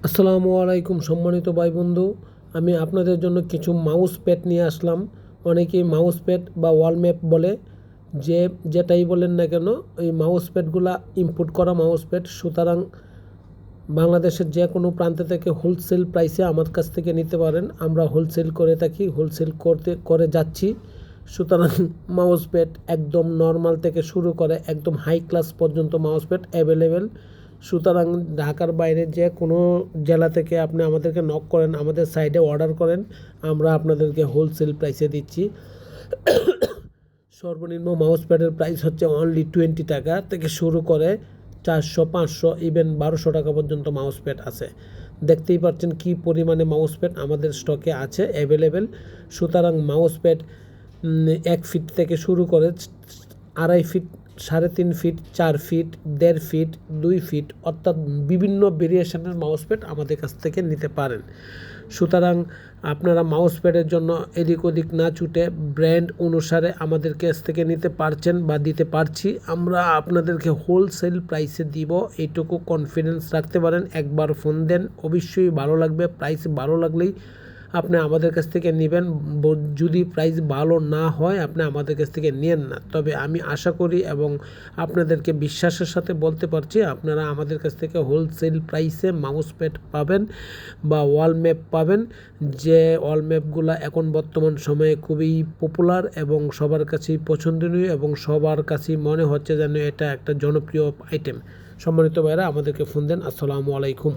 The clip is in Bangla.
আসসালামু আলাইকুম সম্মানিত ভাই বন্ধু, আমি আপনাদের জন্য কিছু মাউস প্যাড নিয়ে আসলাম। অনেকেই মাউস প্যাড বা ওয়াল ম্যাপ বলে, যেটাই বলেন না কেন, এই মাউস প্যাডগুলা ইম্পোর্ট করা মাউস প্যাড। সুতরাং বাংলাদেশের যে কোনো প্রান্ত থেকে হোলসেল প্রাইসে আমার কাছ থেকে নিতে পারেন। আমরা হোলসেল করে থাকি, হোলসেল করে যাচ্ছি। সুতরাং মাউস প্যাড একদম নর্মাল থেকে শুরু করে একদম হাই ক্লাস পর্যন্ত মাউস প্যাড অ্যাভেলেবেল। সুতরাং ঢাকার বাইরে যে কোনো জেলা থেকে আপনি আমাদেরকে নক করেন, আমাদের সাইডে অর্ডার করেন, আমরা আপনাদেরকে হোলসেল প্রাইসে দিচ্ছি। সর্বনিম্ন মাউস প্যাডের প্রাইস হচ্ছে অনলি 20 টাকা থেকে শুরু করে 400, 500, ইভেন 1200 টাকা পর্যন্ত মাউস প্যাড আছে। দেখতেই পাচ্ছেন কি পরিমাণে মাউস প্যাড আমাদের স্টকে আছে অ্যাভেলেবেল। সুতরাং মাউস প্যাড 1 ফিট থেকে শুরু করে 2.5 feet, 3.5 feet, 4 feet, 1.5 feet, 2 feet, অর্থাৎ বিভিন্ন ভেরিয়েশনের মাউস প্যাড আমাদের কাছ থেকে নিতে পারেন। সুতরাং আপনারা মাউস প্যাডের জন্য এদিক ওদিক না ছুটে ব্র্যান্ড অনুসারে আমাদের কাছ থেকে নিতে পারছেন বা দিতে পারছি। আমরা আপনাদেরকে হোলসেল প্রাইসে দিব, এইটুকু কনফিডেন্স রাখতে পারেন। একবার ফোন দেন, অবশ্যই ভালো লাগবে। প্রাইস ভালো লাগলেই আপনি আমাদের কাছ থেকে নেবেন। যদি প্রাইস ভালো না হয় আপনি আমাদের কাছ থেকে নেন না। তবে আমি আশা করি এবং আপনাদেরকে বিশ্বাসের সাথে বলতে পারছি, আপনারা আমাদের কাছ থেকে হোলসেল প্রাইসে মাউস প্যাড পাবেন বা ওয়াল ম্যাপ পাবেন। যে ওয়াল ম্যাপগুলো এখন বর্তমান সময়ে খুবই পপুলার এবং সবার কাছেই পছন্দনীয় এবং সবার কাছেই মনে হচ্ছে যেন এটা একটা জনপ্রিয় আইটেম। সম্মানিত ভাইরা, আমাদেরকে ফোন দেন। আসসালামু আলাইকুম।